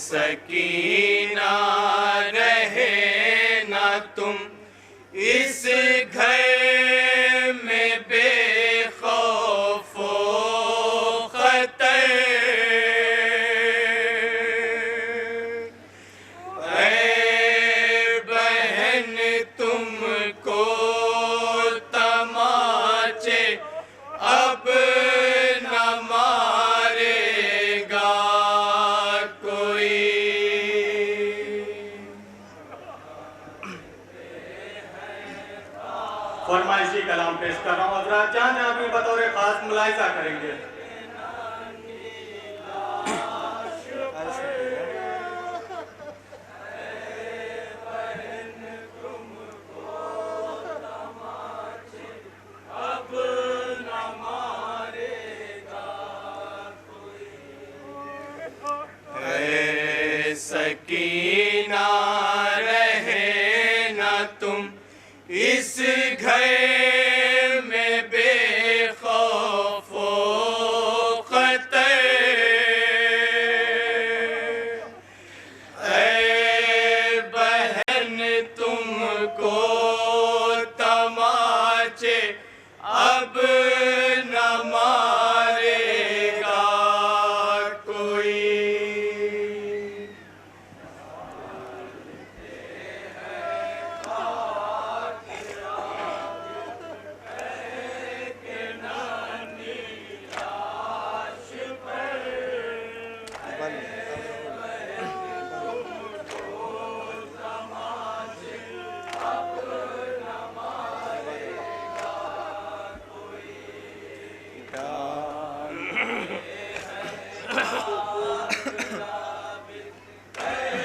सकीना रहे ना तुम इस घर में बेखौफो खतर। ऐ बहन तुमको तमाचे अब न मारेगा कोई। फरमाइशी कलाम पेश कर रहा हूँ हज़रात, जहाँ जहाँ भी बतौर खास मुलाहिजा करेंगे। सकीना रहे ना तुम इस घर में बेखौफो खतर। ऐ बहन तुमको तमाचे अब न मारेगा कोई।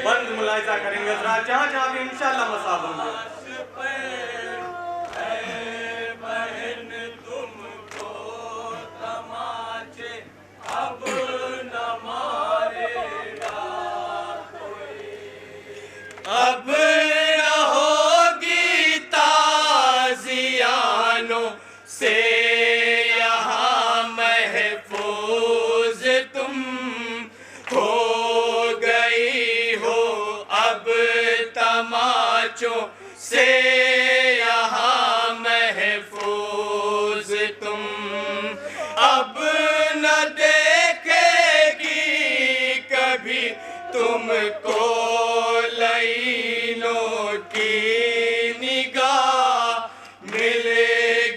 बंद मुलाहिजा करेंगे हज़रात, जहाँ जहाँ भी इंशाअल्लाह मसाब होंगे। अब न होगी ताज़ियानों से यहाँ महफूज तुम हो गई हो अब तमाचों से यहाँ महफूज तुम। अब न देखेगी कभी तुमको लईनों की निगाह, मिल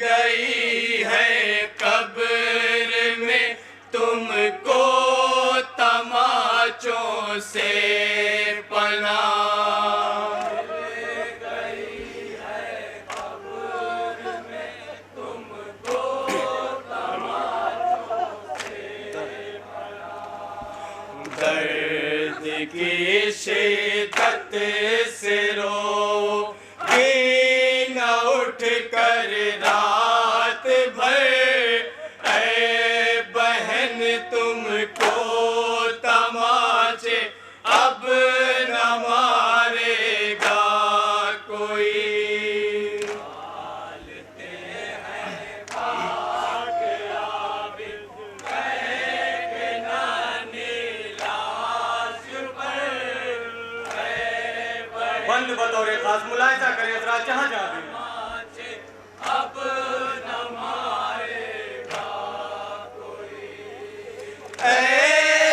गई है कब्र में तुमको तमाचों से पनाह। दर्द की शिद्दत से रोगी न उठ कर रात भर। ऐ बहन तुमको तमाचे अब न मारेगा कोई। बंद बतौर खास मुलाहिजा करें हज़रात, जहाँ जहाँ भी। अब न मारेगा कोई। ऐ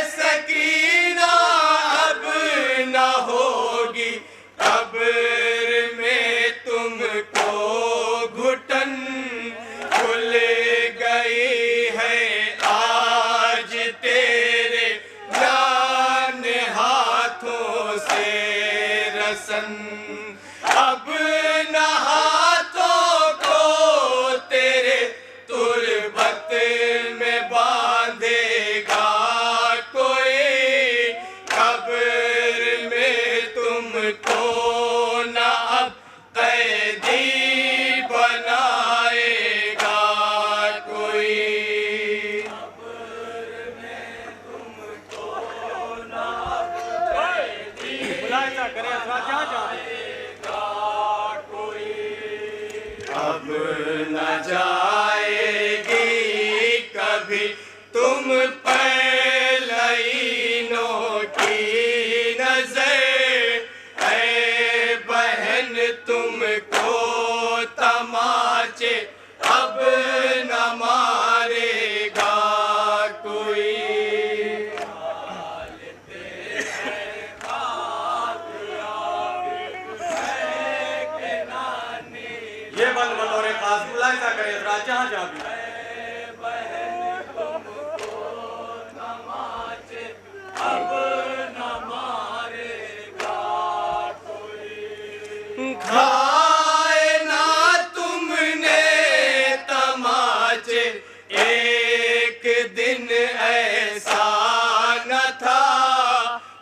सकीना अब न होगी कब्र में तुमको घुटन, खुल गई है आज तेरे जान हाथों से रसन। अब नहा जहाँ जहाँ भी। खाए ना तुमने तमाचे, एक दिन ऐसा न था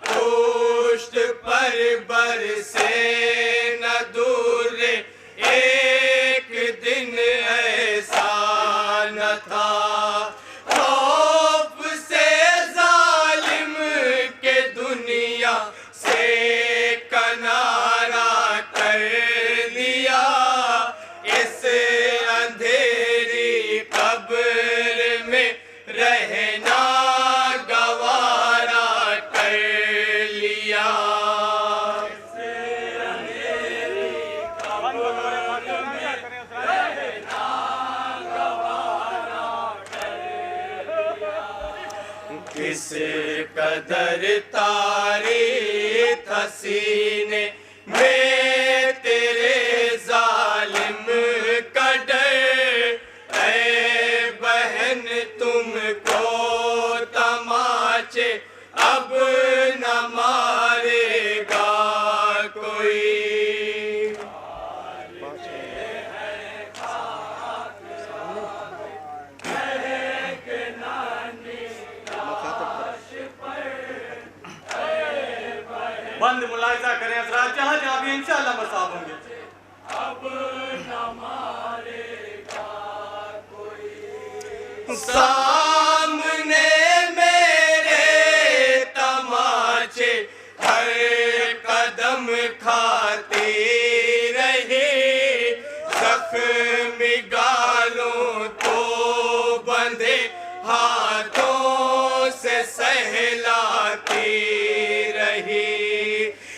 पुष्ट पर बरसे न दूर, एक दिन ऐसा न था खौफ से जालिम के दुनिया से कनारा कर लिया, इस अंधेरी कब्र में रहना गवारा कर लिया। किस कदर तारीख सीने में तेरे जालिम का डर, ऐ बहन तुमको तमाचे अब न मारेगा कोई। बंद मुलाहिजा करें हजरात, जहाँ जहाँ भी इंशाअल्लाह मसाब होंगे। सामने मेरे तमाचे हर कदम खाते रहे, जख्मी गालों तो बंधे हाथों से सहलाती रही,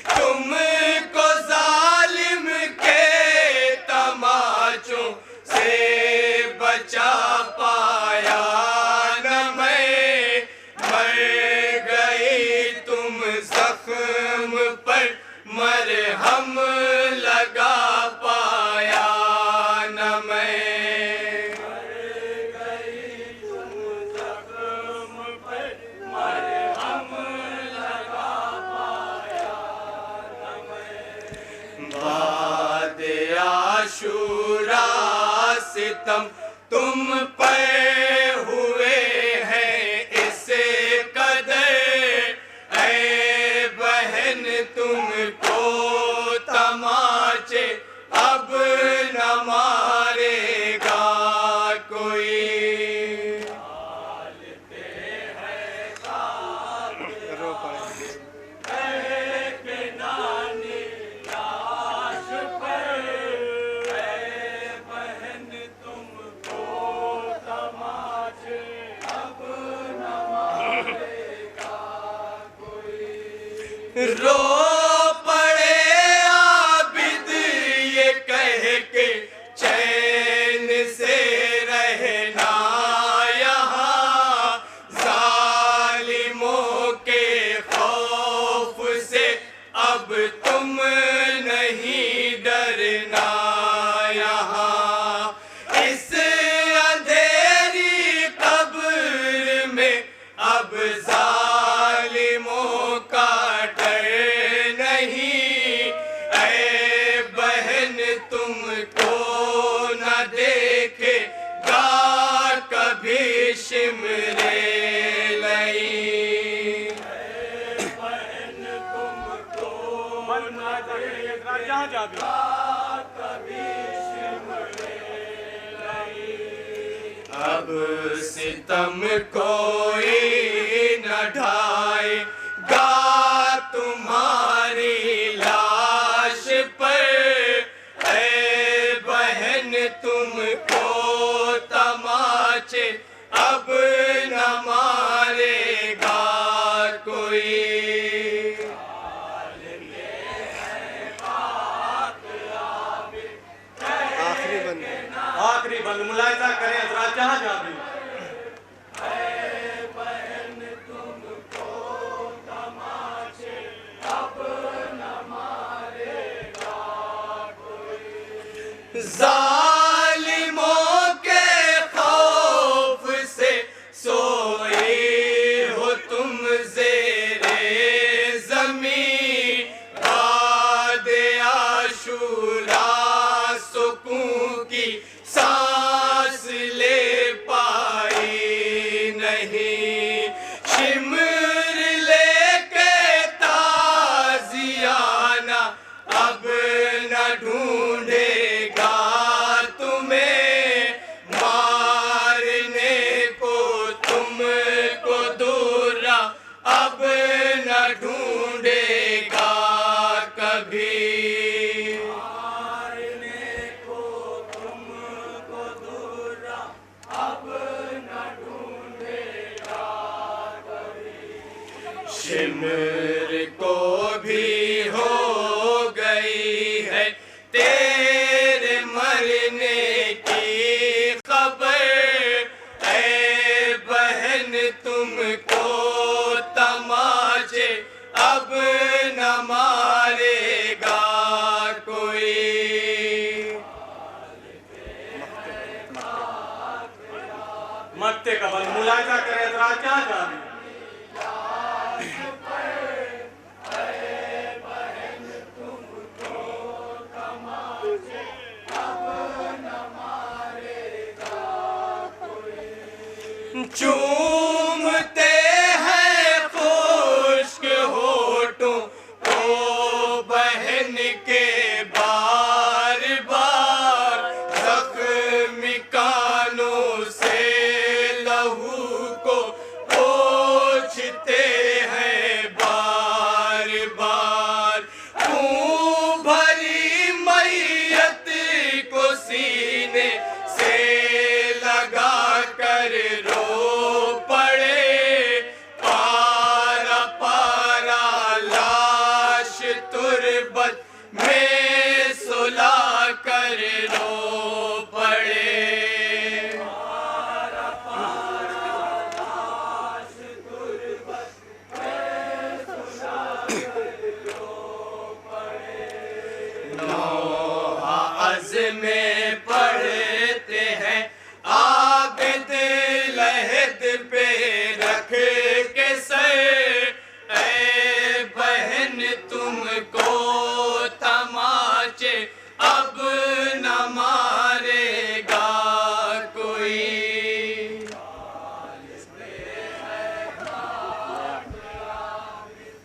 तुमको जालिम के तमाचों से बचा पाया न मैं, मर गई तुम जख्म पर मरहम लगा पाया न मैं। बाद आशूरा सितम तुम पर हुए हैं इस कदर, ऐ बहन तुमको तमाचे अब न मारेगा कोई। रो पड़े आबिद ये कह के चैन से रहना यहाँ, जालिमों के खौफ से अब तुम नहीं डरना यहाँ, इस अंधेरी कब्र में अब जालिमों का डर नहीं, ऐ बहन तुमको न देखेगा कभी शिमरे लई। बंद मुलाहिजा करें हजरात, जहाँ जहाँ भी। अब सितम कोई न ढाएगा तुम्हारी लाश पर, ऐ बहन तुमको तमाचे अब न मारेगा कोई। आखिरी बंद मुलाहिजा करें हजरात, जहाँ जहाँ भी। जालिमों के अब न ढूंढेगा कभी। शिमर को भी हो गई है तेरे मरने की खबर, ऐ बहन तुमको तमाचे अब